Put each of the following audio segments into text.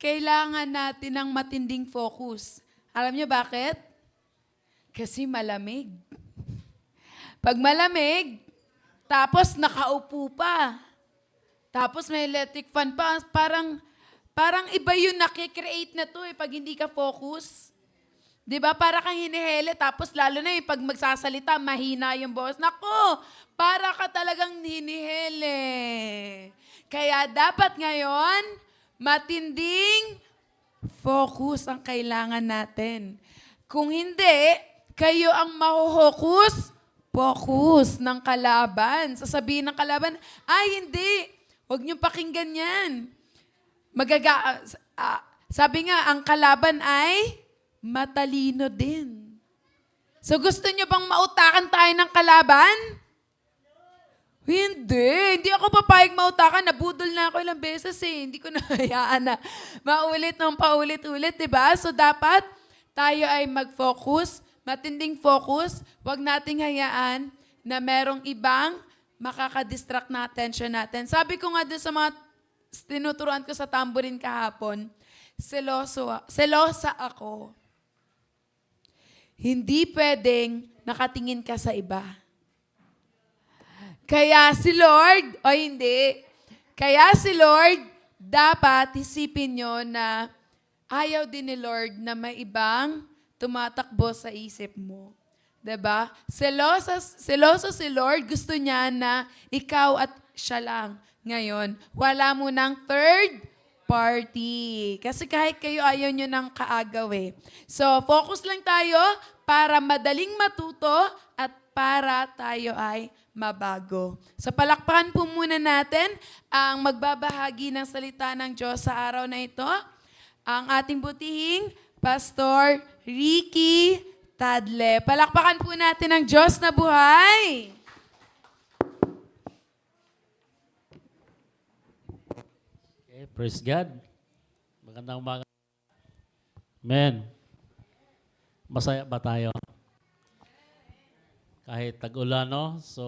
kailangan natin ng matinding focus. Alam niyo bakit? Kasi malamig. Pag malamig, tapos nakaupo pa, tapos may electric fan pa, parang iba yung nakikreate na to pag hindi ka focus. 'Di ba? Para kang hinihele, tapos lalo na yung pag magsasalita, mahina yung boses. Nako, para ka talagang hinihele. Kaya dapat ngayon, matinding focus ang kailangan natin. Kung hindi, kayo ang mahuhokus, focus ng kalaban. Sasabihin ng kalaban, ay hindi, huwag niyong pakinggan yan. Sabi nga, ang kalaban ay matalino din. So gusto niyo bang mautakan tayo ng kalaban? Hindi ako papayag mautakan. Nabudol na ako ilang beses eh. Hindi ko na hayaan na maulit ng paulit-ulit, diba? So dapat tayo ay mag-focus, matinding focus. Huwag nating hayaan na merong ibang makakadistract na attention natin. Sabi ko nga doon sa mga tinuturuan ko sa tamborin kahapon, selosa ako. Hindi pwedeng nakatingin ka sa iba. Kaya si Lord, o hindi, kaya si Lord, dapat isipin nyo na ayaw din ni Lord na may ibang tumatakbo sa isip mo. 'Di ba? Seloso si Lord, gusto niya na ikaw at siya lang. Ngayon, wala mo ng third party. Kasi kahit kayo ayaw nyo ng kaagaw eh. So, focus lang tayo para madaling matuto at para tayo ay mabago. So, palakpakan po muna natin ang magbabahagi ng salita ng Diyos sa araw na ito. Ang ating butihing Pastor Ricky Tadle. Palakpakan po natin ang Diyos na buhay. Okay, praise God. Magandang umaga. Amen. Masaya ba tayo? Kahit tag-ulan, no? So,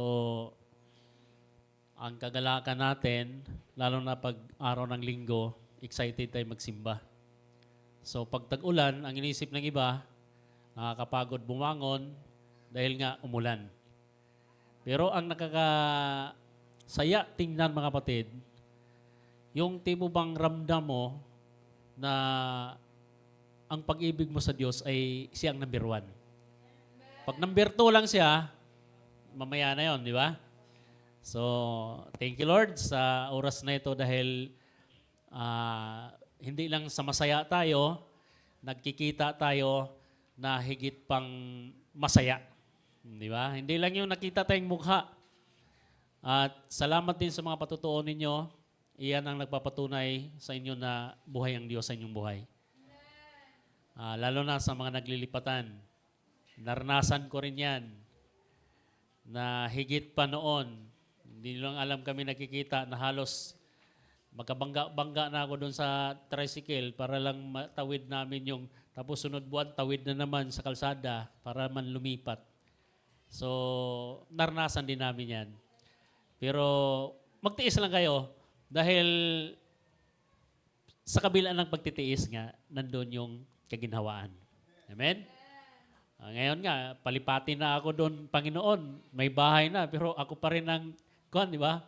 ang kagalakan natin, lalo na pag araw ng linggo, excited tayo magsimba. So, pag tag-ulan, ang inisip ng iba, nakakapagod bumangon dahil nga umulan. Pero ang nakakasaya tingnan mga kapatid, yung tipo bang ramdam mo na ang pag-ibig mo sa Diyos ay siyang number 1. Pag number 2 lang siya, mamaya na yon, di ba? So, thank you Lord sa oras na ito dahil hindi lang sa masaya tayo, nagkikita tayo na higit pang masaya. Di ba? Hindi lang yung nakita tayong mukha. At salamat din sa mga patutuon ninyo. Iyan ang nagpapatunay sa inyo na buhay ang Diyos sa inyong buhay. Lalo na sa mga naglilipatan. Naranasan ko rin yan na higit pa noon. Hindi lang alam kami nakikita na halos magkabangga-bangga na ako doon sa tricycle para lang matawid namin yung tapos sunod buwan tawid na naman sa kalsada para man lumipat. So, naranasan din namin yan. Pero magtiis lang kayo dahil sa kabila ng pagtitiis nga, nandun yung kaginhawaan. Amen? Ngayon nga, palipatin na ako doon, Panginoon. May bahay na, pero ako pa rin ang, di ba?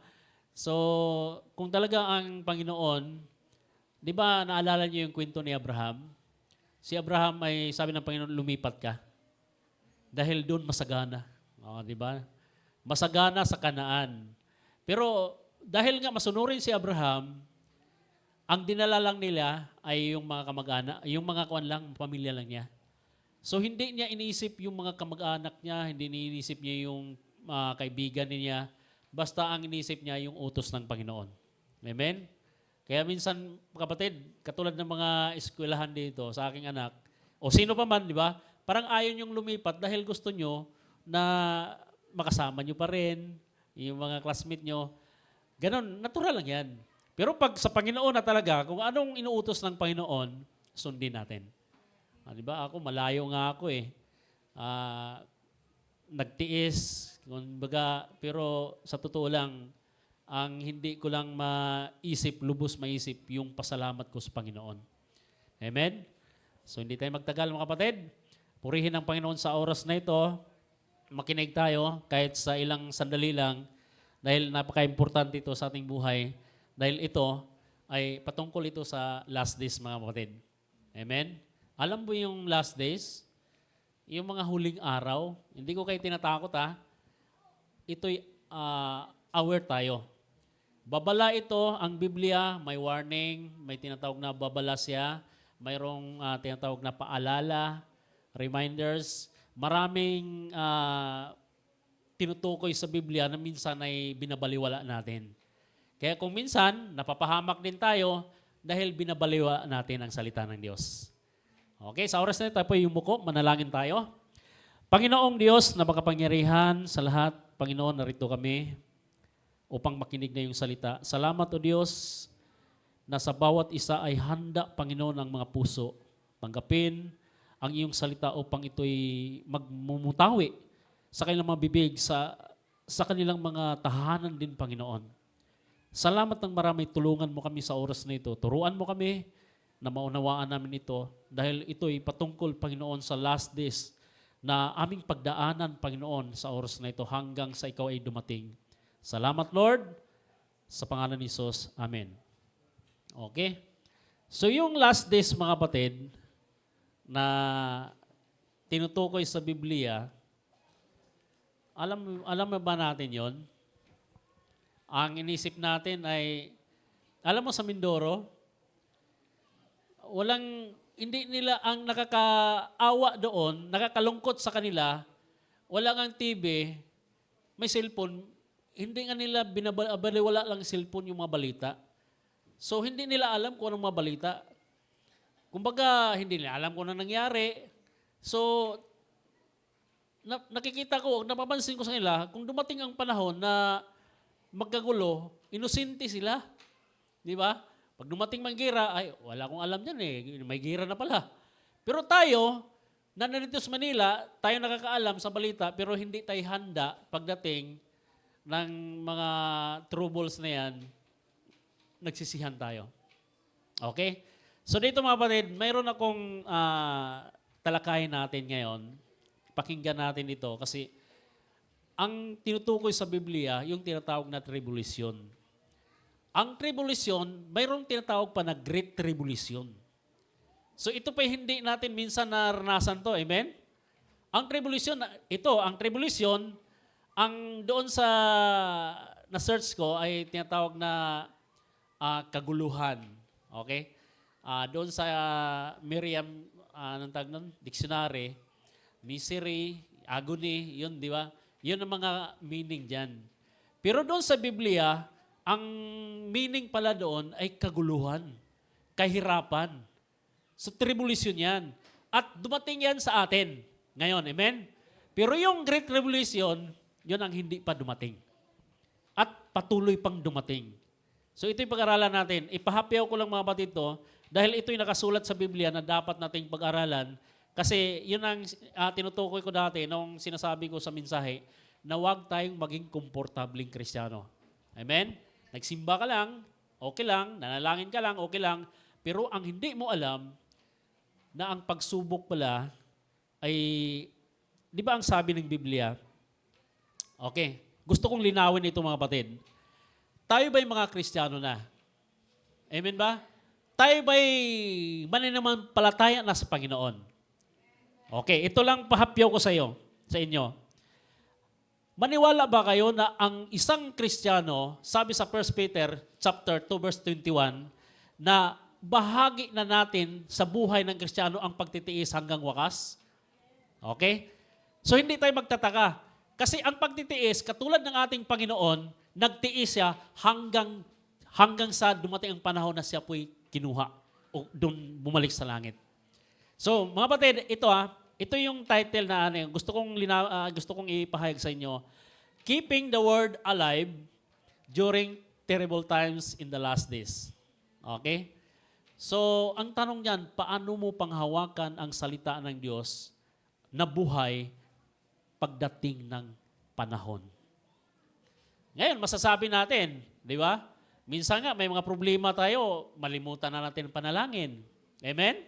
So, kung talaga ang Panginoon, di ba naalala niyo yung kwento ni Abraham? Si Abraham ay sabi ng Panginoon, lumipat ka. Dahil doon masagana. Di ba? Masagana sa Kanaan. Pero dahil nga masunurin si Abraham, ang dinala lang nila ay yung mga kamag-anak, yung mga kuwan lang, pamilya lang niya. So hindi niya iniisip yung mga kamag-anak niya, hindi niya iniisip niya yung kaibigan niya, basta ang iniisip niya yung utos ng Panginoon. Amen? Kaya minsan, kapatid, katulad ng mga eskwelahan dito sa aking anak, o sino pa man, di ba? Parang ayaw niyong lumipat dahil gusto niyo na makasama niyo pa rin, yung mga classmate niyo. Ganon, natural lang yan. Pero pag sa Panginoon na talaga, kung anong inuutos ng Panginoon, sundin natin. Diba? Ako, malayo nga ako eh. Nagtiis, kumbaga, pero sa totoo lang, ang hindi ko lang lubos maisip yung pasalamat ko sa Panginoon. Amen? So hindi tayo magtagal mga kapatid. Purihin ang Panginoon sa oras na ito. Makinig tayo kahit sa ilang sandali lang dahil napaka-importante ito sa ating buhay. Dahil ito ay patungkol ito sa last days mga kapatid. Amen? Alam mo yung last days? Yung mga huling araw. Hindi ko kayo tinatakot ha. Ito'y aware tayo. Babala ito, ang Biblia, may warning, may tinatawag na babala siya, mayroong tinatawag na paalala, reminders, maraming tinutukoy sa Biblia na minsan ay binabaliwala natin. Kaya kung minsan, napapahamak din tayo dahil binabaliwala natin ang salita ng Diyos. Okay, sa oras na ito, tayo po yumuko, manalangin tayo. Panginoong Diyos na makapangyarihan sa lahat, Panginoon, narito kami upang makinig na yung salita. Salamat o Diyos na sa bawat isa ay handa, Panginoon, ang mga puso. Tanggapin ang iyong salita upang ito'y magmumutawi sa kanilang mga bibig, sa kanilang mga tahanan din, Panginoon. Salamat ng marami, tulungan mo kami sa oras na ito. Turuan mo kami na maunawaan namin ito dahil ito'y patungkol, Panginoon, sa last days na aming pagdaanan, Panginoon, sa oras na ito hanggang sa ikaw ay dumating. Salamat, Lord, sa pangalan ni Jesus. Amen. Okay? So yung last days, mga kapatid, na tinutukoy sa Biblia, alam mo ba natin yon? Ang inisip natin ay, alam mo sa Mindoro, hindi nila ang nakakaawa doon, nakakalungkot sa kanila, wala ang TV, may cellphone, hindi nga nila binabaliwala lang cellphone yung mga balita. So hindi nila alam kung anong mga balita. Kumbaga, hindi nila alam kung anong nangyari. So, nakikita ko, napapansin ko sa kanila, kung dumating ang panahon na magkagulo, inosente sila. Di ba? Pag dumating mang gira, ay, wala akong alam dyan eh. May gira na pala. Pero tayo, na nandito sa Manila, tayo nakakaalam sa balita, pero hindi tayo handa pagdating ng mga troubles na yan, nagsisihan tayo. Okay? So dito mga kapatid, mayroon akong talakayin natin ngayon. Pakinggan natin ito kasi ang tinutukoy sa Biblia, yung tinatawag na tribulation. Ang tribulation, mayroong tinatawag pa na Great Tribulation. So ito pa hindi natin minsan naranasan to. Amen? Ang tribulation, ang tribulation, ang doon sa na-search ko ay tinatawag na kaguluhan. Okay? Doon sa Merriam, anong tawag nun? Dictionary, misery, agony, yun, di ba? Yun ang mga meaning dyan. Pero doon sa Biblia, ang meaning pala doon ay kaguluhan, kahirapan. So tribulation yan. At dumating yan sa atin ngayon, amen? Pero yung Great Tribulation, yun ang hindi pa dumating. At patuloy pang dumating. So ito'y pag-aralan natin. Ipahapyaw ko lang mga kapatid to, dahil ito'y nakasulat sa Biblia na dapat nating pag-aralan. Kasi yun ang tinutukoy ko dati nung sinasabi ko sa mensahe, na huwag tayong maging komportabling Kristiyano. Amen? Nagsimba ka lang, okay lang. Nanalangin ka lang, okay lang. Pero ang hindi mo alam, na ang pagsubok pala ay, di ba ang sabi ng Biblia, okay, gusto kong linawin ito mga kapatid. Tayo ba'y mga Kristiyano na? Amen ba? Tayo ba'y mananampalataya na sa Panginoon? Okay, ito lang pahapyaw ko sa inyo. Maniwala ba kayo na ang isang Kristiyano, sabi sa 1 Peter chapter 2 verse 21, na bahagi na natin sa buhay ng Kristiyano ang pagtitiis hanggang wakas? Okay? So hindi tayo magtataka. Kasi ang pagtitiis, katulad ng ating Panginoon, nagtiis siya hanggang sa dumating ang panahon na siya po'y kinuha o doon bumalik sa langit. So, mga kapatid, ito yung title na gusto kong ipahayag sa inyo. Keeping the Word Alive During Terrible Times in the Last Days. Okay? So, ang tanong niyan, paano mo panghawakan ang salita ng Diyos na buhay pagdating ng panahon? Ngayon, masasabi natin, di ba? Minsan nga, may mga problema tayo, malimutan na natin panalangin. Amen?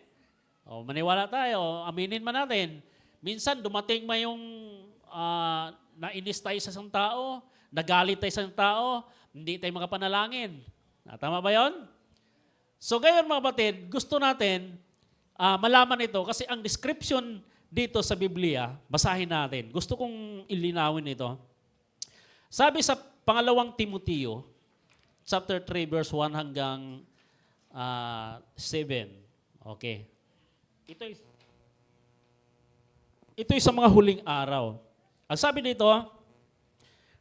O, maniwala tayo, aminin man natin. Minsan dumating may yung nainis tayo sa isang tao, nagalit tayo sa isang tao, hindi tayo makapanalangin. Tama ba yon? So gayon mga kapatid, gusto natin malaman ito kasi ang description dito sa Biblia, basahin natin. Gusto kong ilinawin ito. Sabi sa pangalawang Timoteo, chapter 3, verse 1 hanggang 7. Okay. Ito'y sa mga huling araw. Ang sabi dito,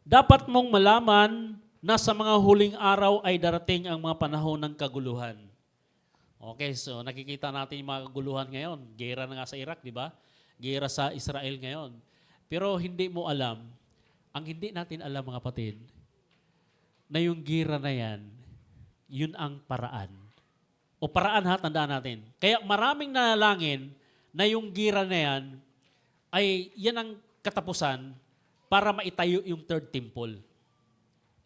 dapat mong malaman na sa mga huling araw ay darating ang mga panahon ng kaguluhan. Okay, so nakikita natin yung mga kaguluhan ngayon. Gera na nga sa Iraq, di ba? Gera sa Israel ngayon. Pero hindi mo alam, ang hindi natin alam mga kapatid, na yung gera na yan, yun ang paraan. O paraan ha, tandaan natin. Kaya maraming nanalangin na yung gira na yan, ay yan ang katapusan para maitayo yung third temple.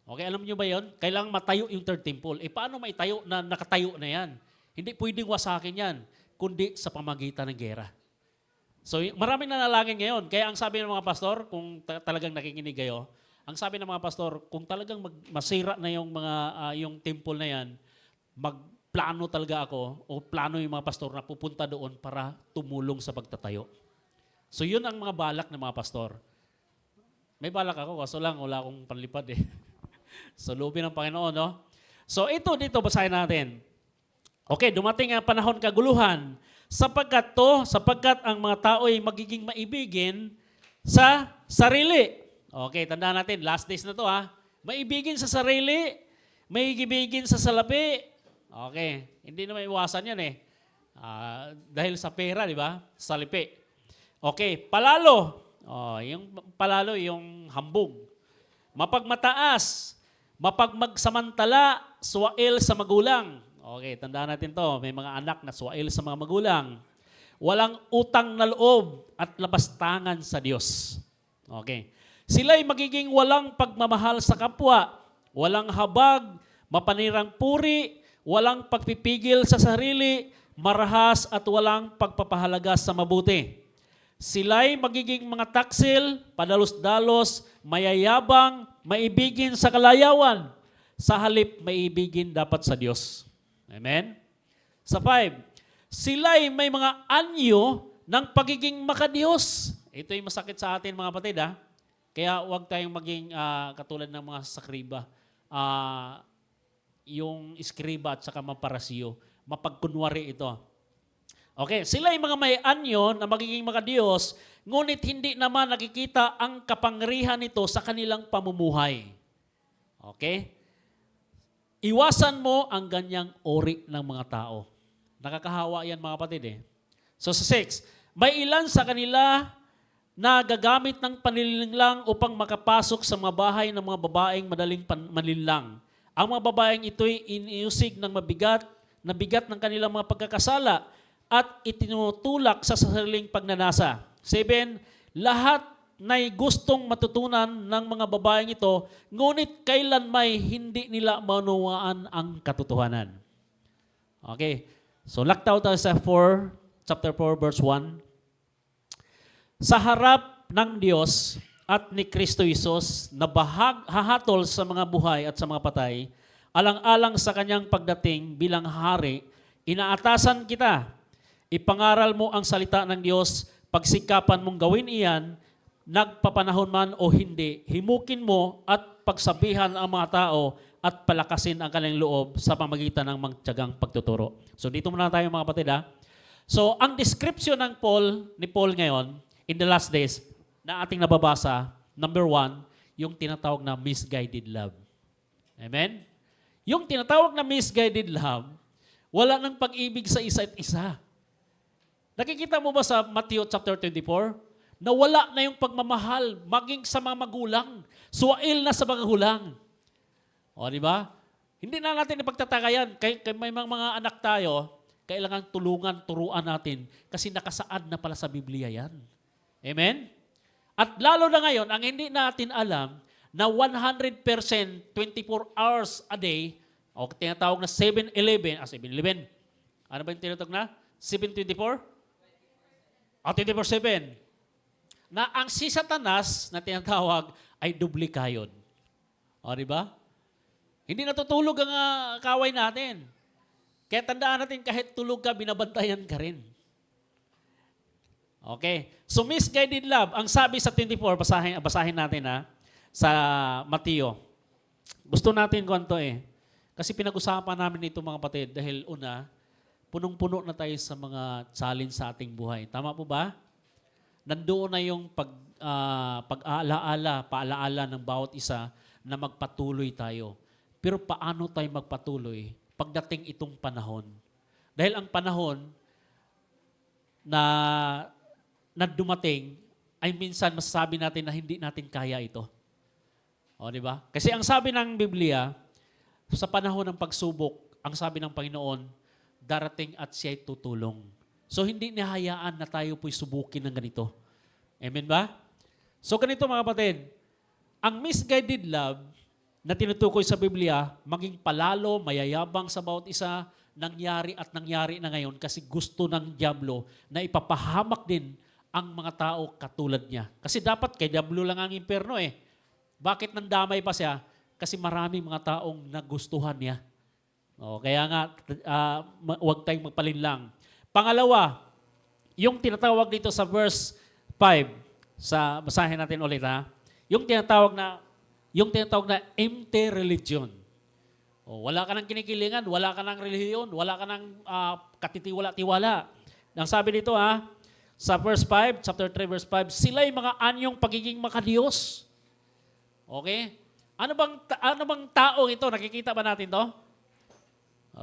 Okay, alam niyo ba yon? Kailangan matayo yung third temple. Paano maitayo na nakatayo na yan? Hindi pwedeng wasakin yan, kundi sa pamagitan ng gera. So maraming nanalangin ngayon. Kaya ang sabi ng mga pastor, kung talagang nakikinig kayo, ang sabi ng mga pastor, kung talagang masira na yung mga yung temple na yan, magplano talaga ako o plano yung mga pastor na pupunta doon para tumulong sa pagtatayo. So yun ang mga balak ng mga pastor. May balak ako, kaso lang wala akong panlipad eh. So loobin ng Panginoon, no? So ito dito, basahin natin. Okay, dumating ang panahon kaguluhan, sapagkat ang mga tao ay magiging maibigin sa sarili. Okay, tandaan natin, last days na to ha. Maibigin sa sarili, maibigin sa salapi. Okay, hindi na maiwasan yan eh. Dahil sa pera, di ba? Salapi. Okay, palalo. Yung palalo, yung hambog. Mapagmataas, mapagmagsamantala, suwail sa magulang. Okay, tandaan natin to. May mga anak na suwail sa mga magulang. Walang utang na loob at labastangan sa Diyos. Okay. Sila'y magiging walang pagmamahal sa kapwa, walang habag, mapanirang puri, walang pagpipigil sa sarili, marahas at walang pagpapahalaga sa mabuti. Sila'y magiging mga taksil, padalos-dalos, mayayabang, maibigin sa kalayawan. Sa halip, maibigin dapat sa Diyos. Amen? Sa 5, sila'y may mga anyo ng pagiging makadiyos. Ito'y masakit sa atin mga kapatid ha. Kaya huwag tayong maging katulad ng mga sakriba. Yung iskriba at saka maparasiyo. Mapagkunwari ito. Okay, sila yung mga may anyo na magiging makadiyos, ngunit hindi naman nakikita ang kapangyarihan nito sa kanilang pamumuhay. Okay? Iwasan mo ang ganyang ori ng mga tao. Nakakahawa yan mga kapatid eh. So sa 6, may ilan sa kanila na gagamit ng panlilinlang upang makapasok sa mga bahay ng mga babaeng madaling manlinlang. Ang mga babaeng ito'y iniusig ng mabigat ng kanilang mga pagkakasala at itinutulak sa sariling pagnanasa. 7, lahat na'y gustong matutunan ng mga babaeng ito, ngunit kailan may hindi nila maunawaan ang katotohanan. Okay. So laktaw tayo sa chapter 4, verse 1. Sa harap ng Diyos at ni Kristo Jesus na hahatol sa mga buhay at sa mga patay, alang-alang sa kanyang pagdating bilang hari, inaatasan kita. Ipangaral mo ang salita ng Diyos, pagsikapan mong gawin iyan, nagpapanahon man o hindi, himukin mo at pagsabihan ang mga tao at palakasin ang kanilang loob sa pamagitan ng magtiyagang pagtuturo. So dito muna tayo mga kapatid ha. So ang description ng ni Paul ngayon, in the last days, na ating nababasa, number 1, yung tinatawag na misguided love. Amen? Yung tinatawag na misguided love, wala nang pag-ibig sa isa't isa. Nakikita mo ba sa Matthew chapter 24? Na wala na yung pagmamahal, maging sa mga magulang. Suwail na sa mga magulang. O, di ba? Hindi na natin ipagtatagayan. Kaya may mga anak tayo, kailangan tulungan, turuan natin kasi nakasaad na pala sa Biblia yan. Amen? At lalo na ngayon, ang hindi natin alam na 100% 24 hours a day, o tinatawag na 7-Eleven, Ano ba yung tinutog na? 7:24? O, 24:7. Na ang si Satanas na tinatawag ay duplikayod. O, di ba? Hindi natutulog ang kaway natin. Kaya tandaan natin, kahit tulog ka, binabantayan ka rin. Okay. So, misguided love. Ang sabi sa 24, basahin natin sa Mateo. Gusto natin kung to Kasi pinag-usapan namin ito mga kapatid dahil una, punong-puno na tayo sa mga challenge sa ating buhay. Tama po ba? Nandoon na yung pag-aalaala, paalaala ng bawat isa na magpatuloy tayo. Pero paano tayo magpatuloy pagdating itong panahon? Dahil ang panahon na dumating ay minsan masasabi natin na hindi natin kaya ito. O, di ba? Kasi ang sabi ng Biblia, sa panahon ng pagsubok, ang sabi ng Panginoon, darating at siya'y tutulong. So, hindi nihayaan na tayo po'y subukin ng ganito. Amen ba? So, ganito mga kapatid, ang misguided love na tinutukoy sa Biblia, maging palalo, mayayabang sa bawat isa, nangyari na ngayon kasi gusto ng dyablo na ipapahamak din ang mga tao katulad niya. Kasi dapat kay dyablo lang ang impyerno Bakit nandamay pa siya? Kasi maraming mga taong nagustuhan niya. Kaya nga, huwag tayong magpalinlang. Pangalawa, yung tinatawag dito sa verse 5, basahin natin ulit yung tinatawag na empty religion. Wala ka ng kinikilingan, wala ka ng relihiyon, wala ka ng katitiwala-tiwala. Ang sabi dito sa verse 5, chapter 3, verse 5, sila'y mga anyong pagiging makadiyos. Okay? Ano bang taong ito? Nakikita ba natin to?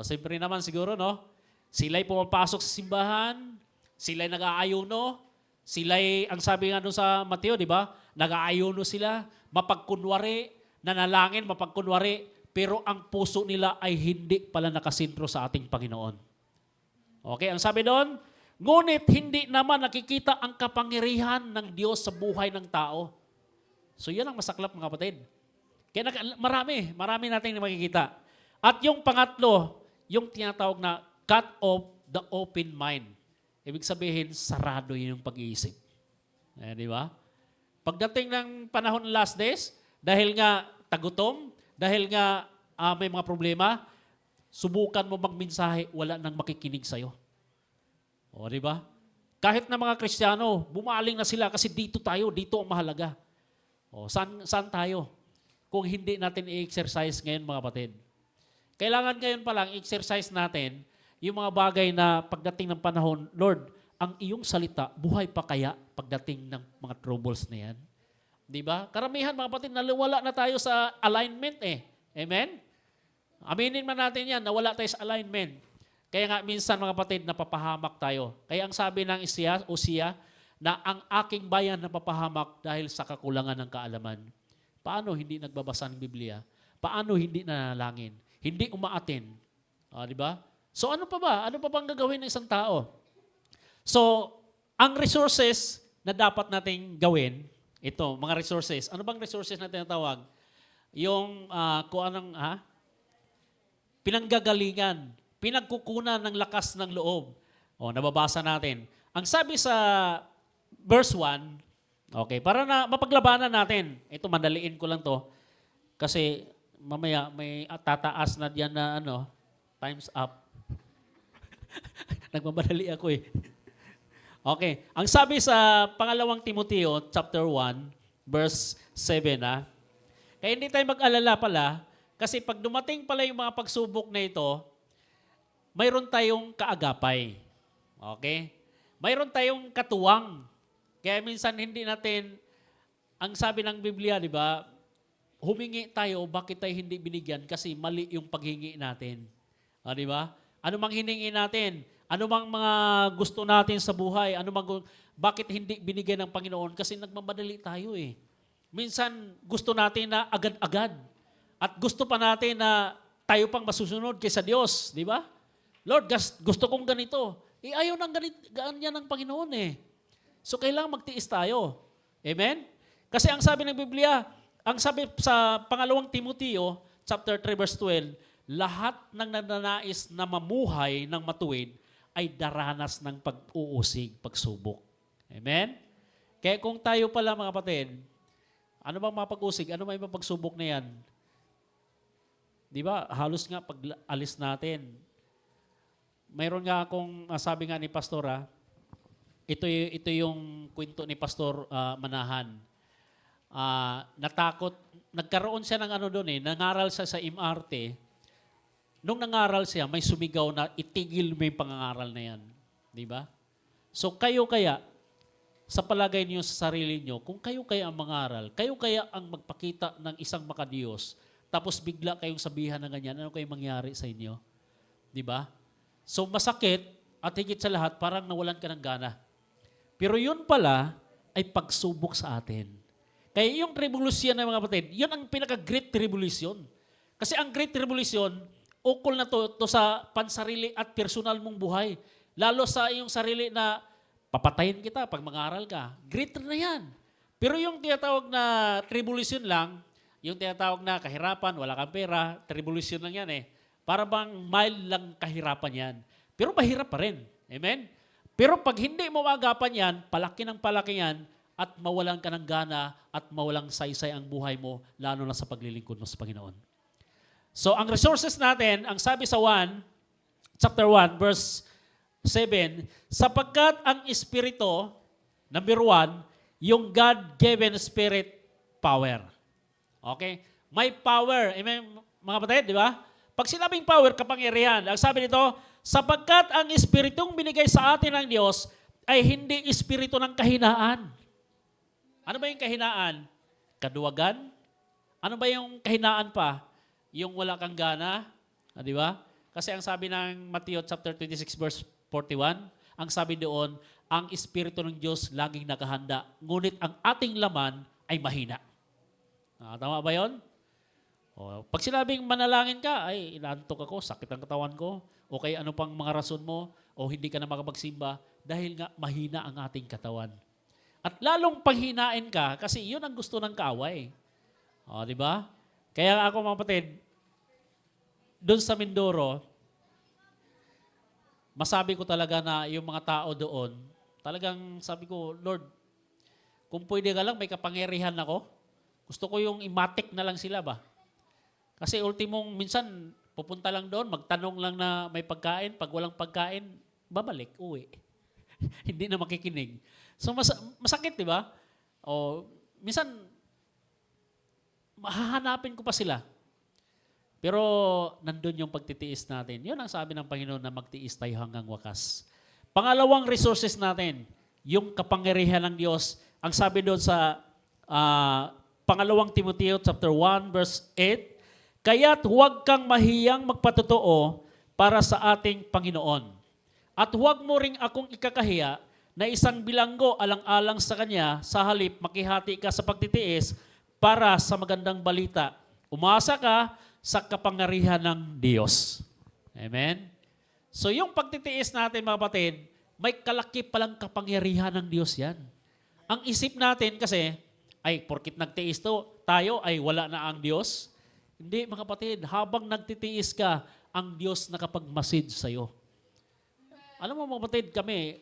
Siyempre naman siguro, no? Sila'y pumapasok sa simbahan, sila'y nag-aayuno, sila'y, ang sabi nga doon sa Mateo, di ba? Nag-aayuno sila, mapagkunwari, nanalangin, mapagkunwari, pero ang puso nila ay hindi pala nakasintro sa ating Panginoon. Okay, ang sabi doon, ngunit hindi naman nakikita ang kapangyarihan ng Diyos sa buhay ng tao. So yan ang masaklap mga kapatid. Kaya marami natin makikita. At yung pangatlo, yung tinatawag na cut off the open mind. Ibig sabihin, sarado yun yung pag-iisip. Di ba? Pagdating ng panahon ng last days, dahil nga tagutom, dahil nga may mga problema, subukan mo magmensahe, wala nang makikinig sa'yo. Di ba? Kahit na mga Kristiyano, bumaling na sila kasi dito ang mahalaga. Saan tayo? Kung hindi natin i-exercise ngayon mga kapatid. Kailangan ngayon pa lang i-exercise natin yung mga bagay na pagdating ng panahon, Lord, ang iyong salita, buhay pa kaya pagdating ng mga troubles na yan? Di ba? Karamihan mga kapatid, naliwala na tayo sa alignment Amen? Aminin man natin yan, nawala tayo sa alignment. Kaya nga minsan mga kapatid, napapahamak tayo. Kaya ang sabi ng Osea, na ang aking bayan napapahamak dahil sa kakulangan ng kaalaman. Paano hindi nagbabasa ng Biblia? Paano hindi nanalangin? Hindi umaatin. Di ba? So ano pa ba? Ano pa bang gagawin ng isang tao? So, ang resources na dapat nating gawin, ito, mga resources. Ano bang resources na tinatawag? Yung kung anong, pinanggagalingan, pinagkukunan ng lakas ng loob. Nababasa natin. Ang sabi sa verse 1, okay, para na mapaglabanan natin. Ito, madaliin ko lang to. Kasi mamaya may tataas na diyan na time's up. Nagmamadali ako Okay, ang sabi sa pangalawang Timoteo, chapter 1, verse 7 kaya hindi tayo mag-alala pala, kasi pag dumating pala yung mga pagsubok na ito, mayroon tayong kaagapay. Okay? Mayroon tayong katuwang. Kaya minsan hindi natin, ang sabi ng Biblia, di ba, humingi tayo, bakit tayo hindi binigyan? Kasi mali yung paghingi natin. Di ba? Ano mang hiningi natin? Ano mang mga gusto natin sa buhay? Bakit hindi binigyan ng Panginoon? Kasi nagmamadali tayo Minsan gusto natin na agad-agad. At gusto pa natin na tayo pang masusunod kaysa Diyos. Di ba? Lord, gusto kong ganito. Ayaw ng ganyan ng Panginoon So, kailangan magtiis tayo. Amen? Kasi ang sabi ng Biblia, ang sabi sa pangalawang Timoteo, chapter 3, verse 12, lahat ng nananais na mamuhay ng matuwid ay daranas ng pag-uusig, pagsubok. Amen? Kaya kung tayo pala mga kapatid, ano bang mapag-usig? Ano ba yung pagsubok na yan? Di ba? Halos nga pag alis natin. Mayroon nga akong, sabi nga ni Pastora, ito yung kwento ni Pastor Manahan. Natakot, nagkaroon siya ng ano doon nangaral siya sa MRT. Nung nangaral siya, may sumigaw na itigil mo yung pangangaral na yan. Di ba? So kayo kaya, sa palagay niyo sa sarili niyo, kung kayo kaya ang mangaral, kayo kaya ang magpakita ng isang makadiyos, tapos bigla kayong sabihan na ganyan, ano kayong mangyari sa inyo? Di ba? So masakit at higit sa lahat, parang nawalan ka ng gana. Pero yun pala ay pagsubok sa atin. Kaya yung tribulation ng mga kapatid, yun ang pinaka-great tribulation. Kasi ang great tribulation, ukol na to sa pansarili at personal mong buhay. Lalo sa iyong sarili na papatayin kita pag mag-aaral ka. Greater na yan. Pero yung tinatawag na tribulation lang, yung tinatawag na kahirapan, wala kang pera, tribulation lang yan Para bang mild lang kahirapan yan. Pero mahirap pa rin. Amen? Pero pag hindi mo magapan yan, palaki ng palaki yan, at mawalan ka ng gana at mawalang saysay ang buhay mo, lalo na sa paglilingkod mo sa Panginoon. So, ang resources natin, ang sabi sa chapter 1, verse 7, sapagkat ang Espiritu, number 1, yung God-given Spirit power. Okay? May power. Amen, mga kapatid, di ba? Pag sinabing power, kapangyarihan. Ang sabi nito, sapagkat ang Espiritong binigay sa atin ng Diyos ay hindi Espiritu ng kahinaan. Ano ba yung kahinaan? Kaduwagan? Ano ba yung kahinaan pa? Yung wala kang gana, di ba? Kasi ang sabi ng Matthew chapter 26 verse 41, ang sabi doon, ang Espiritu ng Diyos laging nakahanda, ngunit ang ating laman ay mahina. Tama ba yun? Pag sinabing manalangin ka, ay inaantok ako, sakit ang katawan ko, o kaya ano pang mga rason mo, o hindi ka na makapagsimba, dahil nga mahina ang ating katawan. At lalong paghinain ka, kasi yun ang gusto ng kaaway. Di ba? Kaya ako mga kapatid, doon sa Mindoro, masabi ko talaga na yung mga tao doon, talagang sabi ko, Lord, kung pwede ka lang, may kapangyarihan ako. Gusto ko yung imatik na lang sila ba? Kasi ultimong, minsan, pupunta lang doon, magtanong lang na may pagkain. Pag walang pagkain, babalik, uwi. Hindi na makikinig. So masakit, di ba? Minsan, hahanapin ko pa sila. Pero nandun yung pagtitiis natin. Yun ang sabi ng Panginoon na magtiis tayo hanggang wakas. Pangalawang resources natin, yung kapangyarihan ng Diyos. Ang sabi doon sa pangalawang Timoteo chapter 1 verse 8, kaya't huwag kang mahiyang magpatotoo para sa ating Panginoon. At huwag mo ring akong ikakahiya na isang bilanggo alang-alang sa Kanya, sa halip makihati ka sa pagtitiis para sa magandang balita. Umasa ka sa kapangyarihan ng Diyos. Amen? So yung pagtitiis natin mga kapatid, may kalaki palang kapangyarihan ng Diyos yan. Ang isip natin kasi, ay porkit nagtiis tayo ay wala na ang Diyos. Hindi mga kapatid, habang nagtitiis ka, ang Diyos nakapag-message sa'yo. Alam mo mga kapatid, kami,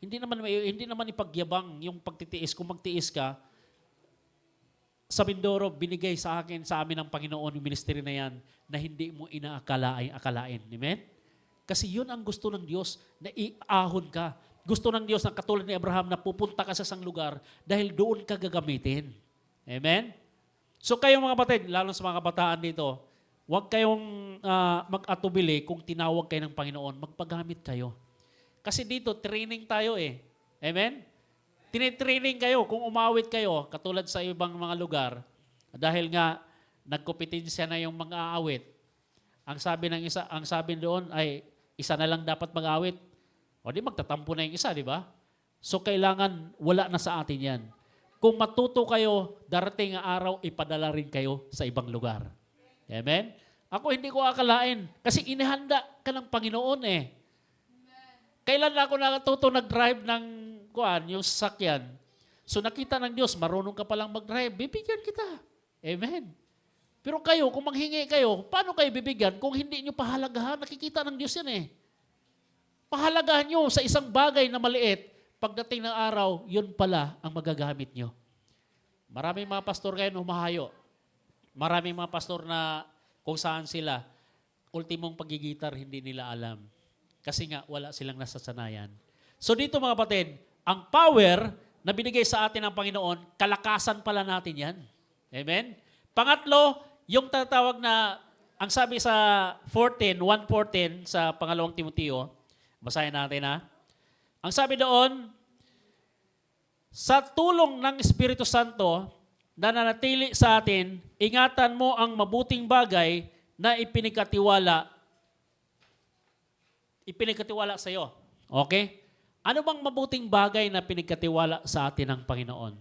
hindi naman ipagyabang yung pagtitiis. Kung magtiis ka, sa Mindoro, binigay sa amin ng Panginoon yung ministry na yan na hindi mo inaakalain. Amen? Kasi yun ang gusto ng Diyos, na iahon ka. Gusto ng Diyos na katulad ni Abraham na pupunta ka sa isang lugar dahil doon ka gagamitin. Amen? So kayo mga kapatid, lalo sa mga kabataan dito, huwag kayong mag-atubili kung tinawag kayo ng Panginoon, magpagamit kayo. Kasi dito, training tayo Amen? Tinitraining kayo kung umawit kayo, katulad sa ibang mga lugar, dahil nga nagkompetensya na yung mga aawit. Ang sabi doon ay isa na lang dapat mag-awit. O di magtatampo na yung isa, di ba? So kailangan wala na sa atin yan. Kung matuto kayo, darating ang araw, ipadala rin kayo sa ibang lugar. Amen? Ako hindi ko akalain kasi inihanda ka ng Panginoon Kailan ako natuto nag-drive ng yung sasakyan. So nakita ng Diyos, marunong ka palang mag-drive, bibigyan kita. Amen. Pero kayo, kung manghingi kayo, paano kayo bibigyan kung hindi nyo pahalagahan? Nakikita ng Diyos yan pahalagahan nyo sa isang bagay na maliit, pagdating ng araw, yun pala ang magagamit nyo. Maraming mga pastor ngayon humahayo. Maraming mga pastor na kung saan sila, ultimong pagigitar hindi nila alam. Kasi nga, wala silang nasasanayan. So dito mga kapatid, ang power na binigay sa atin ng Panginoon, kalakasan pala natin yan. Amen? Pangatlo, yung tatawag na, ang sabi sa 1:14 sa pangalawang Timoteo, basahin natin ha. Ang sabi doon, sa tulong ng Espiritu Santo na nanatili sa atin, ingatan mo ang mabuting bagay na ipinagkatiwala sa iyo. Okay? Ano bang mabuting bagay na pinagkatiwala sa atin ng Panginoon?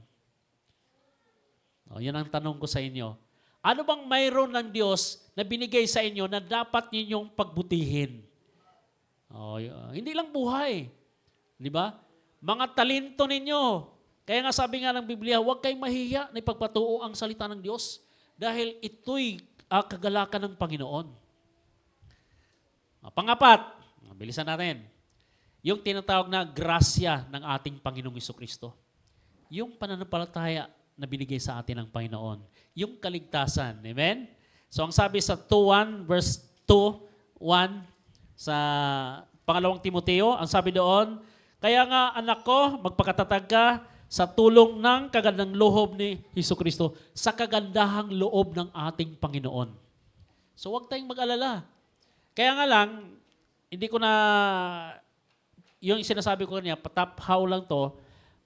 Yan ang tanong ko sa inyo. Ano bang mayroon ng Diyos na binigay sa inyo na dapat ninyong pagbutihin? Hindi lang buhay. Di ba? Mga talento ninyo. Kaya nga sabi nga ng Biblia, huwag kayong mahiya na ipagpatuo ang salita ng Diyos dahil ito'y kagalakan ng Panginoon. Pangapat, bilisan natin, yung tinatawag na grasya ng ating Panginoong Jesucristo. Yung pananampalataya na binigay sa atin ng Panginoon. Yung kaligtasan. Amen? So ang sabi sa 2:1 verse 2:1 sa pangalawang Timoteo, ang sabi doon, kaya nga anak ko, magpakatatag ka sa tulong ng kagandang loob ni Jesucristo, sa kagandahang loob ng ating Panginoon. So huwag tayong mag-alala. Kaya nga lang, hindi ko na, yung sinasabi ko niya, pataphaw lang to,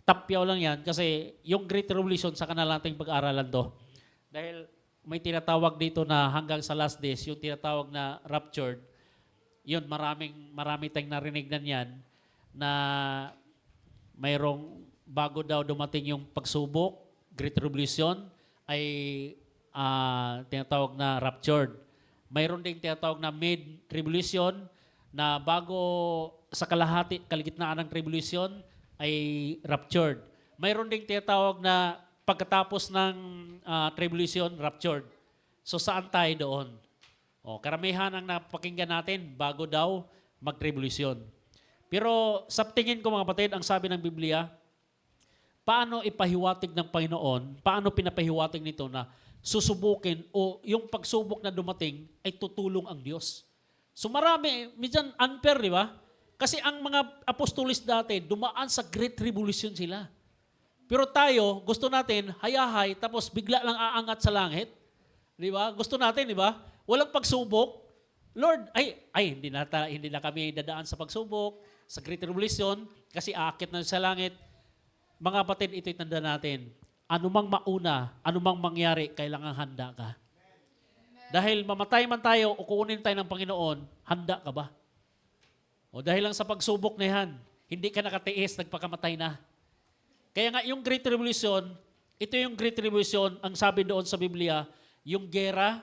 tapyaw lang yan, kasi yung Great Revolution, sa kanila nating pag-aralan to. Dahil may tinatawag dito na hanggang sa last days, yung tinatawag na raptured, yun, marami tayong narinig na yan, na mayroong bago daw dumating yung pagsubok, Great Revolution, ay tinatawag na raptured. Mayroon ding tinatawag na mid-revolution, na bago sa kaligitnaan ng revolution, ay raptured. Mayroon ding tinatawag na pagkatapos ng tribulation, raptured. So saan tayo doon? Karamihan ang napakinggan natin bago daw mag-tribulation. Pero sa tingin ko mga kapatid, ang sabi ng Biblia, paano ipahiwatig ng Panginoon, paano pinapahiwatig nito na susubukin o yung pagsubok na dumating ay tutulong ang Diyos. So marami, minsan unfair, di ba? Kasi ang mga apostolis dati, dumaan sa Great Revolution sila. Pero tayo, gusto natin, hayahay, tapos bigla lang aangat sa langit. Di ba? Gusto natin, di ba? Walang pagsubok. Lord, hindi na kami dadaan sa pagsubok, sa Great Revolution, kasi aakit na sa langit. Mga kapatid, ito'y tanda natin. Anumang mauna, anumang mangyari, kailangan handa ka. Dahil mamatay man tayo o kuunin tayo ng Panginoon, handa ka ba? O dahil lang sa pagsubok na yan, hindi ka nakatiis, nagpakamatay na. Kaya nga yung Great Revolution, ito yung Great Revolution, ang sabi doon sa Biblia, yung gera,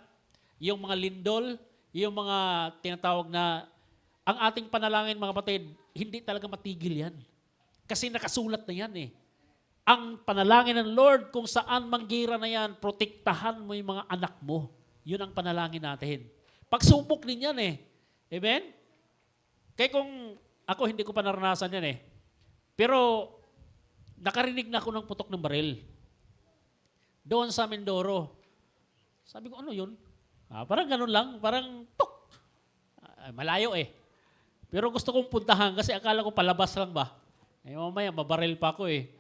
yung mga lindol, yung mga tinatawag na, ang ating panalangin mga kapatid, hindi talaga matigil yan. Kasi nakasulat na yan eh. Ang panalangin ng Lord, kung saan manggira na yan, protektahan mo yung mga anak mo. Yun ang panalangin natin. Pagsubok din yan eh. Amen? Kaya kung ako hindi ko pa naranasan yan eh. Pero nakarinig na ako ng putok ng baril. Doon sa Mindoro. Sabi ko, ano yun? Parang ganun lang. Parang tuk. Malayo eh. Pero gusto kong puntahan kasi akala ko palabas lang ba. Mamaya, mabaril pa ako eh.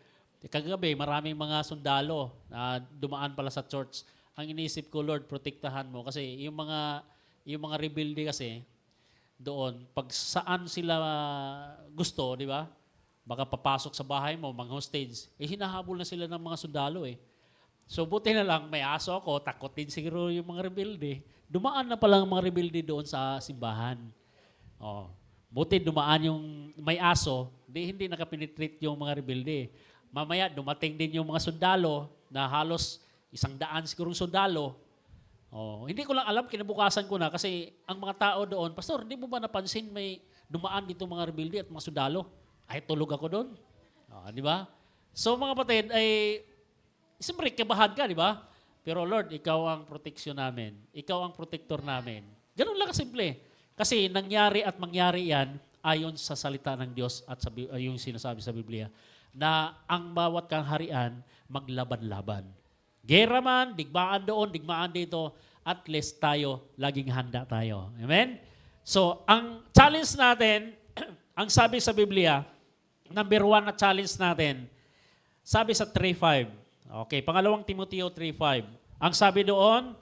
Kagabi, maraming mga sundalo na dumaan pala sa church. Ang iniisip ko, Lord, protektahan mo. Kasi yung mga rebelde kasi, doon, pag saan sila gusto, di ba? Baka papasok sa bahay mo, mga hostage, hinahabol na sila ng mga sundalo eh. So buti na lang, may aso ako, takot din siguro yung mga rebelde. Dumaan na pala ang mga rebelde doon sa simbahan. Buti dumaan yung may aso, hindi nakapenetrate yung mga rebelde. Mamaya, dumating din yung mga sundalo na halos 100 sigurong sundalo. Hindi ko lang alam, kinabukasan ko na kasi ang mga tao doon, Pastor, hindi mo ba napansin may dumaan dito mga rebelde at mga sundalo? Ay, tulog ako doon. Di ba? So mga kapatid, siyempre, kabahan ka, di ba? Pero Lord, ikaw ang proteksyon namin. Ikaw ang protector namin. Ganun lang kasimple. Kasi nangyari at mangyari yan, ayon sa salita ng Diyos at yung sinasabi sa Biblia na ang bawat kaharian maglaban-laban. Gera man, digmaan doon, digmaan dito, at least tayo, laging handa tayo. Amen? So, ang challenge natin, ang sabi sa Biblia, number 1 na challenge natin, sabi sa 3:5. Okay, pangalawang Timoteo 3:5. Ang sabi doon,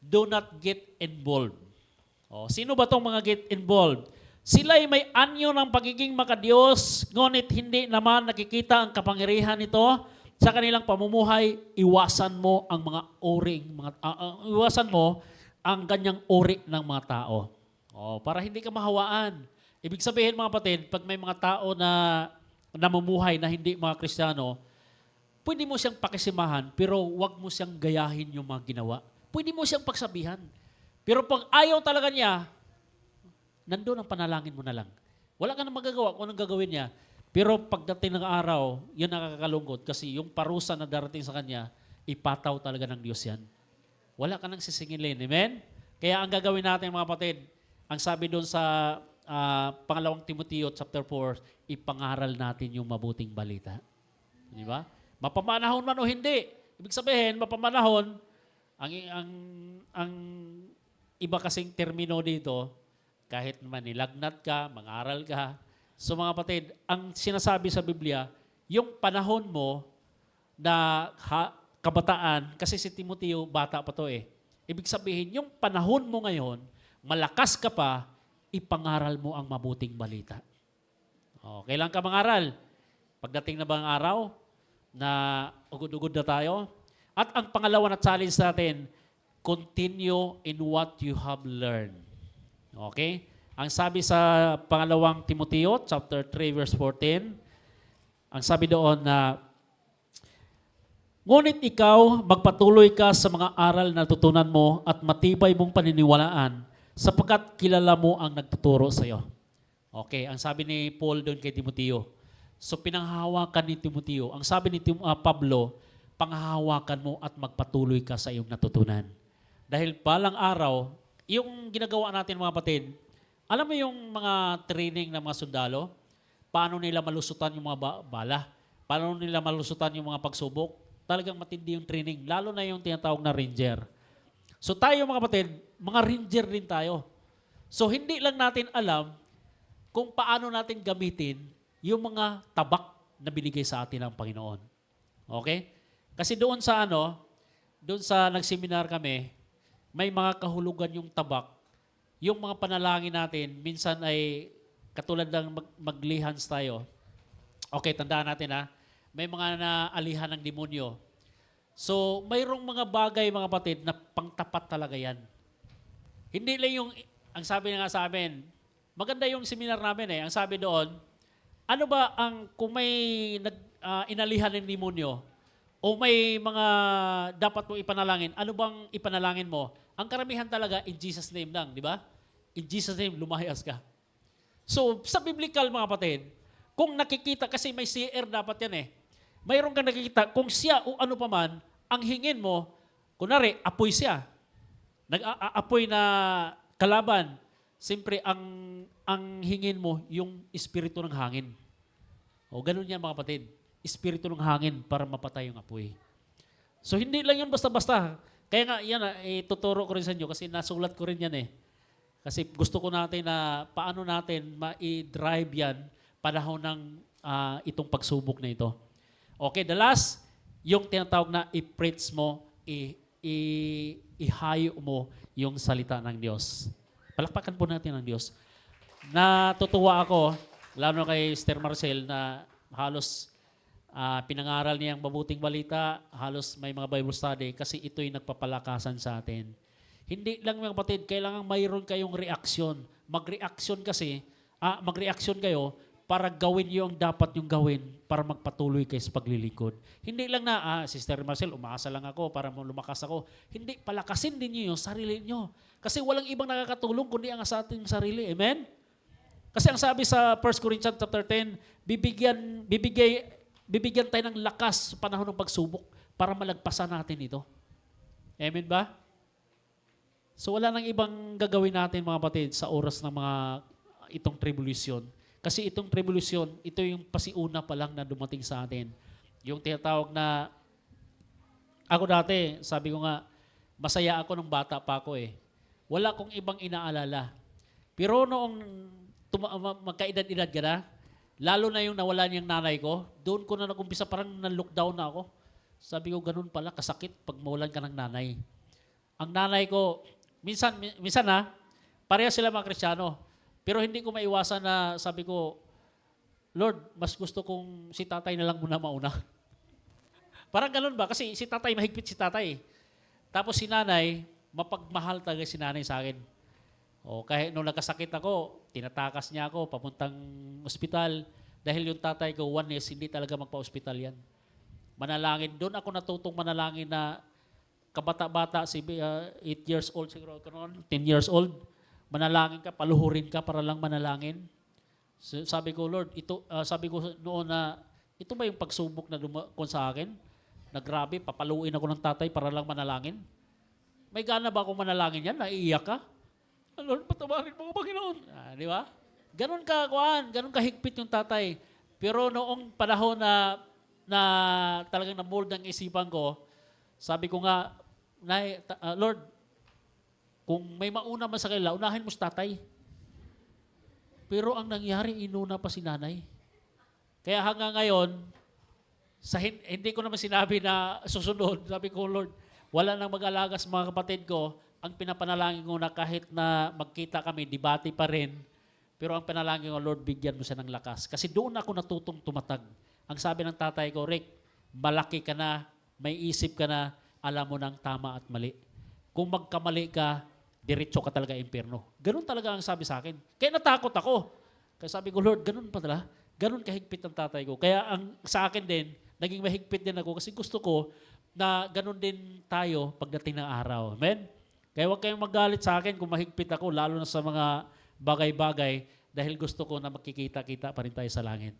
do not get involved. Sino ba tong mga get involved? Sila'y may anyo ng pagiging makadiyos, ngunit hindi naman nakikita ang kapangyarihan nito sa kanilang pamumuhay. Iwasan mo ang mga iwasan mo ang ganyang uri ng mga tao. Para hindi ka mahawaan. Ibig sabihin mga kapatid, pag may mga tao na namumuhay na hindi mga Kristiyano, pwede mo siyang pakisimahan, pero wag mo siyang gayahin yung mga ginawa. Pwede mo siyang pagsabihan. Pero pag ayaw talaga niya, nandun ang panalangin mo na lang. Wala ka na magagawa kung anong gagawin niya. Pero pagdating ng araw, yun nakakalungkot kasi yung parusa na darating sa kanya, ipataw talaga ng Diyos yan. Wala ka nang sisingilin. Amen? Kaya ang gagawin natin mga kapatid, ang sabi doon sa pangalawang Timoteo chapter 4, ipangaral natin yung mabuting balita. Di ba? Mapamanahon man o hindi. Ibig sabihin, mapamanahon, ang iba kasing termino dito, kahit naman nilagnat ka, mangaral ka. So mga kapatid, ang sinasabi sa Biblia, yung panahon mo na kabataan, kasi si Timoteo, bata pa to eh. Ibig sabihin, yung panahon mo ngayon, malakas ka pa, ipangaral mo ang mabuting balita. Kailan ka mangaral? Pagdating na ba ang araw na ugod-ugod na tayo? At ang pangalawa na challenge natin, continue in what you have learned. Okay? Ang sabi sa pangalawang Timoteo, chapter 3, verse 14, ang sabi doon na, ngunit ikaw, magpatuloy ka sa mga aral na tutunan mo at matibay mong paniniwalaan sapagkat kilala mo ang nagtuturo sa iyo. Okay, ang sabi ni Paul doon kay Timoteo. So pinanghahawakan ni Timoteo. Ang sabi ni Pablo, panghahawakan mo at magpatuloy ka sa iyong natutunan. Dahil balang araw, yung ginagawa natin mga kapatid, alam mo yung mga training ng mga sundalo? Paano nila malusutan yung mga bala? Paano nila malusutan yung mga pagsubok? Talagang matindi yung training, lalo na yung tinatawag na ranger. So tayo mga kapatid, mga ranger din tayo. So hindi lang natin alam kung paano natin gamitin yung mga tabak na binigay sa atin ng Panginoon. Okay? Kasi doon sa nagseminar kami, may mga kahulugan yung tabak. Yung mga panalangin natin, minsan ay katulad ng maglihans tayo. Okay, tandaan natin may mga naalihan ng demonyo. So, mayroong mga bagay mga kapatid na pangtapat talaga yan. Hindi lang yung, ang sabi nga sa amin, maganda yung seminar namin Ang sabi doon, ano ba kung may inalihan ng demonyo o may mga dapat mong ipanalangin, ano bang ipanalangin mo? Ang karamihan talaga, in Jesus' name lang, di ba? In Jesus' name, lumahayas ka. So, sa biblical mga kapatid, kung nakikita, kasi may CR dapat yan mayroon kang nakikita, kung siya o ano pa man, ang hingin mo, kunwari, apoy siya. Nag-apoy na kalaban. Siyempre, ang hingin mo, yung espiritu ng hangin. Ganun yan mga kapatid. Espiritu ng hangin para mapatay yung apoy. So, hindi lang yan basta-basta. Kaya nga, yan ituturo ko rin sa inyo kasi nasulat ko rin yan Kasi gusto ko natin na paano natin ma-drive yan panahon ng itong pagsubok na ito. Okay, the last, yung tinatawag na i-preach mo, ihayo mo yung salita ng Diyos. Palakpakan po natin ang Diyos. Natutuwa ako, lalo kay Sister Marcel, na halos pinangaral niya ang mabuting balita, halos may mga Bible study kasi ito'y nagpapalakasan sa atin. Hindi lang mga kapatid, kailangan mayroon kayong reaksyon. Mag-reaksyon kayo para gawin niyo ang dapat yung gawin para magpatuloy kayo sa paglilingkod. Hindi lang na, Sister Marcel, umaasa lang ako para lumakas ako. Hindi, palakasin din niyo yung sarili niyo. Kasi walang ibang nakakatulong kundi ang sa ating sarili. Amen? Kasi ang sabi sa 1 Corinthians chapter 10, bibigyan tayo ng lakas sa panahon ng pagsubok para malagpasan natin ito. Amen ba? So wala nang ibang gagawin natin mga kapatid sa oras ng mga itong tribulation. Kasi itong tribulation, ito yung pasiuna pa lang na dumating sa atin. Yung tinatawag na, ako dati, sabi ko nga, masaya ako nung bata pa ako eh. Wala kong ibang inaalala. Pero noong magkaedad-edad ka na, lalo na yung nawala niyang nanay ko, doon ko na nagumpisa, parang na-lockdown na ako. Sabi ko, ganun pala, kasakit pag mawalan ka ng nanay. Ang nanay ko, minsan na, pareha sila mga Kristiyano. Pero hindi ko maiwasan na sabi ko, Lord, mas gusto kong si tatay na lang muna mauna. Parang ganun ba? Kasi si tatay, mahigpit si tatay. Tapos si nanay, mapagmahal talaga si nanay sa akin. O kahit nung nagkasakit ako, tinatakas niya ako papuntang ospital. Dahil yung tatay ko, 1 years, hindi talaga magpa-ospital yan. Manalangin. Doon ako natutong manalangin na kabata-bata, 8 years old siguro, 10 years old. Manalangin ka, paluhurin ka para lang manalangin. So, sabi ko, Lord, sabi ko noon na, ito ba yung pagsubok na dumakon sa akin? Na grabe, papaluin ako ng tatay para lang manalangin? May gana ba akong manalangin yan? Naiiyak ka? Lord, patawarin mo ko, Panginoon. Di ba? Ganon ka, ganon kahigpit yung tatay. Pero noong panahon na talagang na-mold ang isipan ko, sabi ko nga, Lord, kung may mauna man sa kanila, unahin mo si tatay. Pero ang nangyari, inuna pa si nanay. Kaya hanggang ngayon, hindi ko naman sinabi na susunod. Sabi ko, Lord, wala nang mag-alaga sa mga kapatid ko. Ang pinapanalangin ko na kahit na magkita kami, debate pa rin. Pero ang panalangin ko, Lord, bigyan mo siya ng lakas. Kasi doon ako natutong tumatag. Ang sabi ng tatay ko, Rick, malaki ka na, may isip ka na, alam mo ng tama at mali. Kung magkamali ka, diretso ka talaga impyerno. Ganun talaga ang sabi sa akin. Kaya natakot ako. Kaya sabi ko, Lord, ganun pa talaga. Ganun kahigpit ang tatay ko. Kaya sa akin din, naging mahigpit din ako kasi gusto ko na ganun din tayo pagdating ng araw. Amen? Kaya huwag kayong magalit sa akin kung mahigpit ako, lalo na sa mga bagay-bagay, dahil gusto ko na makikita-kita pa rin tayo sa langit.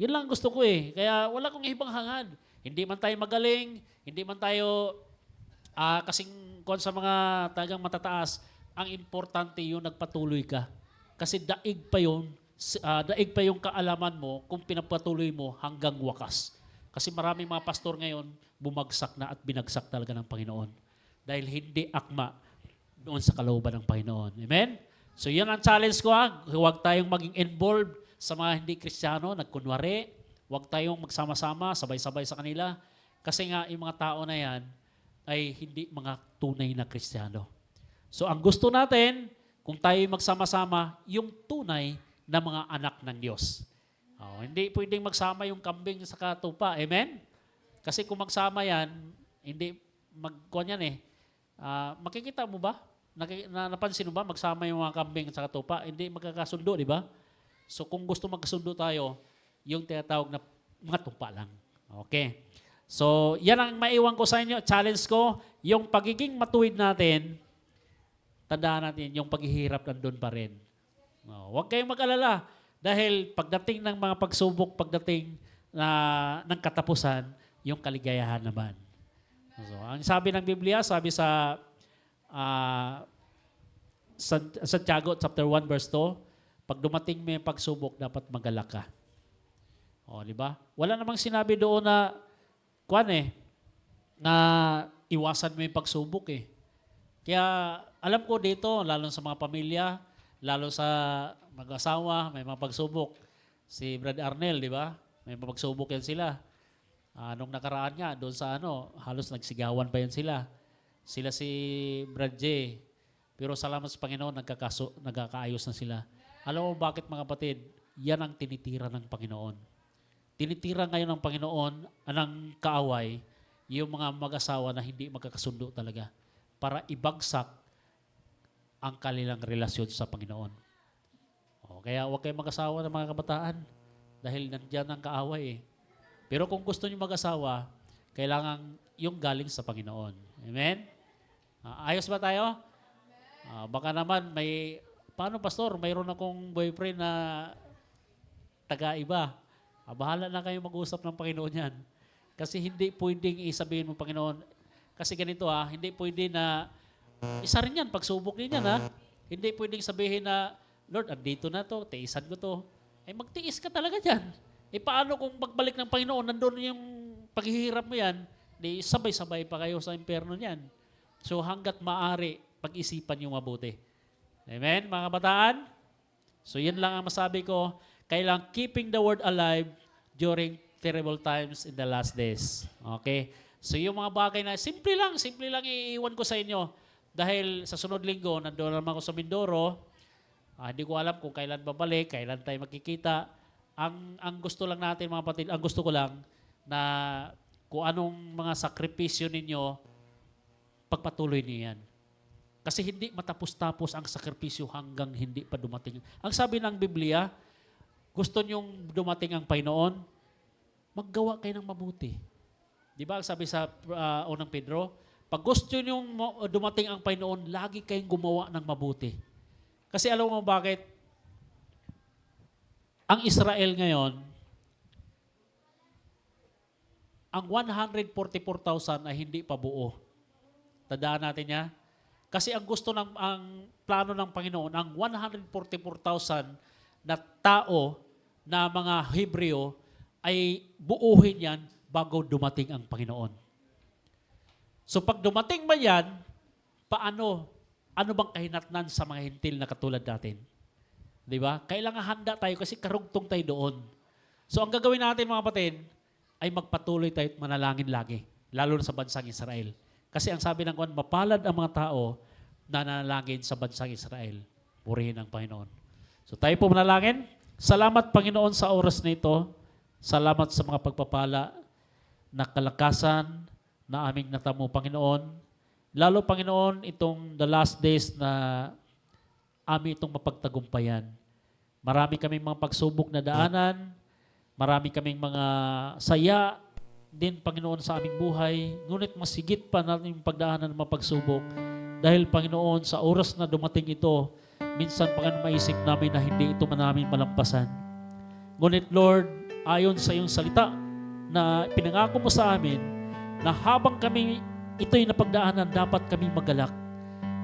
Yun lang gusto ko eh. Kaya wala kong ibang hangad. Hindi man tayo magaling, hindi man tayo kasing sa mga talagang matataas, ang importante yung nagpatuloy ka. Kasi daig pa yung kaalaman mo kung pinapatuloy mo hanggang wakas. Kasi maraming mga pastor ngayon, bumagsak na at binagsak talaga ng Panginoon. Dahil hindi akma doon sa kalooban ng Panginoon. Amen? So yan ang challenge ko. Huwag tayong maging involved sa mga hindi Kristiyano, nagkunwari. Huwag tayong magsama-sama, sabay-sabay sa kanila. Kasi nga yung mga tao na yan ay hindi mga tunay na Kristiyano. So ang gusto natin, kung tayo magsama-sama, yung tunay na mga anak ng Diyos. Hindi pwedeng magsama yung kambing sa katupa. Amen? Kasi kung magsama yan, hindi magkuhan yan eh. Makikita mo ba? Napansin mo ba? Magsama yung mga kambing sa katupa. Hindi magkakasundo, di ba? So kung gusto magkasundo tayo, yung tinatawag na mga tupa lang. Okay. So yan ang maiwan ko sa inyo. Challenge ko, yung pagiging matuwid natin, tandaan natin, yung paghihirap nandun pa rin. Huwag kayong mag-alala. Dahil pagdating ng mga pagsubok, pagdating ng katapusan, yung kaligayahan naman. So, ang sabi ng Biblia, sabi sa Santiago chapter 1 verse 2, pag dumating may pagsubok, dapat magalak ka. Di ba? Wala namang sinabi doon na na iwasan mo yung pagsubok eh. Kaya alam ko dito, lalo sa mga pamilya, lalo sa mag-asawa, may mga pagsubok. Si Brad Arnel, di ba? May mga pagsubok yan sila. Nung nakaraan nga, doon sa halos nagsigawan pa yan sila. Sila si Brad J. Pero salamat sa Panginoon, nagkakaayos na sila. Alam mo bakit mga kapatid? Yan ang tinitira ng Panginoon. Tinitira ngayon ng Panginoon, anang kaaway, yung mga mag-asawa na hindi magkakasundo talaga para ibagsak ang kanilang relasyon sa Panginoon. Kaya huwag kayong mag-asawa ng mga kabataan dahil nandiyan ang kaaway eh. Pero kung gusto niyo mag-asawa, kailangan yung galing sa Panginoon. Amen? Ayos ba tayo? Baka naman paano pastor, mayroon akong boyfriend na taga-iba. Bahala na kayo mag-usap ng Panginoon yan. Kasi hindi pwedeng isabihin mo, Panginoon, kasi ganito hindi pwede na, isa rin yan, pagsubok din yan Hindi pwedeng sabihin na, Lord, andito na to, teisan ko to. ay magtiis ka talaga dyan. Paano kung pagbalik ng Panginoon, nandun yung paghihirap mo yan, di sabay-sabay pa kayo sa impyerno niyan. So hanggat maaari, pag-isipan yung mabuti. Amen, mga kabataan? So yan lang ang masabi ko. Kailangan keeping the word alive during terrible times in the last days. Okay? So yung mga bagay na simple lang iiwan ko sa inyo. Dahil sa sunod linggo, nandoon naman ako sa Mindoro. Hindi ko alam kung kailan babalik, kailan tayo magkikita. Ang gusto lang natin mga kapatid, ang gusto ko lang na kung anong mga sakripisyo ninyo, pagpatuloy niyo yan. Kasi hindi matapos-tapos ang sakripisyo hanggang hindi pa dumating. Ang sabi ng Biblia, gusto niyong dumating ang Panginoon, maggawa kayo ng mabuti. Di ba ang sabi sa unang Pedro, pag gusto niyong dumating ang Panginoon, lagi kayong gumawa ng mabuti. Kasi alam mo bakit? Ang Israel ngayon, ang 144,000 ay hindi pa buo. Tandaan natin niya. Kasi ang plano ng Panginoon, ang 144,000 na tao na mga Hebreo ay buuhin yan bago dumating ang Panginoon. So pag dumating ba yan, paano? Ano bang kahinatnan sa mga hintil na katulad natin? Di ba? Kailangan handa tayo kasi karugtong tayo doon. So ang gagawin natin mga kapatid, ay magpatuloy tayo at manalangin lagi. Lalo na sa bansang Israel. Kasi ang sabi ng Kuwan, mapalad ang mga tao na nanalangin sa bansang Israel. Purihin ang Panginoon. So tayo po manalangin. Salamat Panginoon sa oras na ito. Salamat sa mga pagpapala na kalakasan na aming natamo Panginoon. Lalo Panginoon itong the last days na amin itong mapagtagumpayan. Marami kaming mga pagsubok na daanan, marami kaming mga saya din, Panginoon, sa aming buhay. Ngunit masigit pa natin yung pagdaanan ng mapagsubok. Dahil, Panginoon, sa oras na dumating ito, minsan, Panginoon, maisip namin na hindi ito namin malampasan. Ngunit, Lord, ayon sa iyong salita na pinangako mo sa amin, na habang kami ito'y napagdaanan, dapat kami magalak.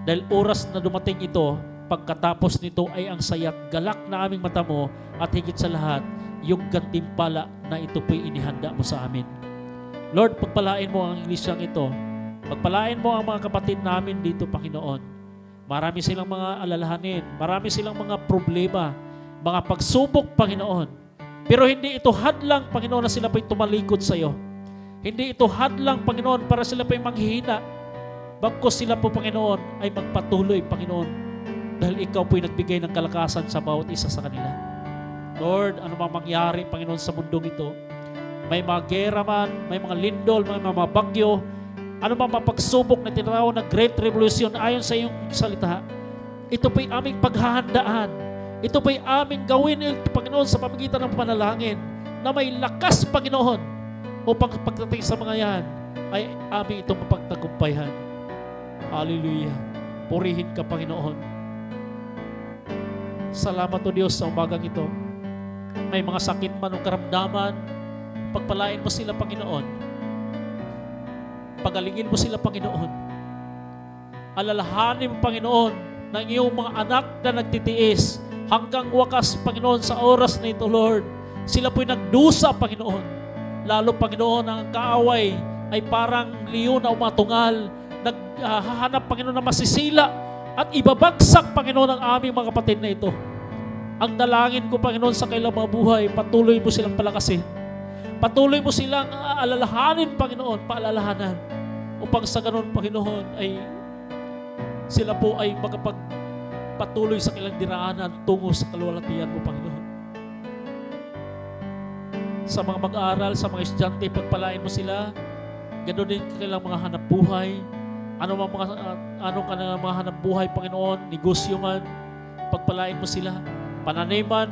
Dahil oras na dumating ito, pagkatapos nito ay ang saya't galak na aming mata mo at higit sa lahat, yung gantimpala na ito po'y inihanda mo sa amin. Lord, pagpalain mo ang iglesyang ito. Pagpalain mo ang mga kapatid namin dito, Panginoon. Marami silang mga alalahanin, marami silang mga problema, mga pagsubok, Panginoon. Pero hindi ito hadlang, Panginoon, na sila po'y tumalikod sa iyo. Hindi ito hadlang, Panginoon, para sila po'y manghihina. Bagkus sila po, Panginoon, ay magpatuloy, Panginoon, dahil ikaw po'y nagbigay ng kalakasan sa bawat isa sa kanila. Lord, ano mang mangyari, Panginoon, sa mundong ito, may mga gera man, may mga lindol, may mga bagyo, ano mang mapagsubok na tinatawag na Great Revolution ayon sa iyong salita, ito po'y aming paghahandaan. Ito po'y aming gawin, Panginoon, sa pamagitan ng panalangin na may lakas, Panginoon, upang pagdating sa mga yan ay aming itong mapagtagumpayan. Hallelujah. Purihin ka, Panginoon. Salamat o Diyos sa umagang ito. May mga sakit man o karamdaman, pagpalain mo sila, Panginoon. Pagalingin mo sila, Panginoon. Alalahanin mo, Panginoon, ng iyong mga anak na nagtitiis hanggang wakas, Panginoon, sa oras na ito, Lord. Sila po'y nagdusa, Panginoon. Lalo, Panginoon, ang kaaway ay parang leon na umatungal, naghahanap, Panginoon, na masisila at ibabagsak, Panginoon, ang aming mga kapatid na ito. Ang dalangin ko, Panginoon, sa kailang mga buhay, patuloy mo silang palakasin. Patuloy mo silang alalahanin, Panginoon, paalalahanan. Upang sa ganun, Panginoon, ay sila po ay makapagpatuloy sa kailang diraanan tungo sa kaluwalhatian mo, Panginoon. Sa mga mag-aaral, sa mga estudyante, pagpalain mo sila. Ganoon din kailang mga hanap buhay. Anong kanilang mga hanap buhay, Panginoon, negosyo man, pagpalain mo sila. Pananiman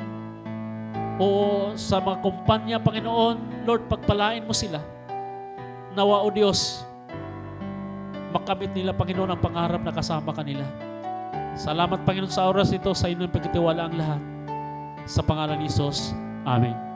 o sa mga kumpanya, Panginoon, Lord, pagpalain mo sila. Nawa, O Diyos, makamit nila, Panginoon, ang pangarap na kasama kanila. Salamat, Panginoon, sa oras ito, sa inyong pagkitiwala ang lahat. Sa pangalan ni Jesus. Amen.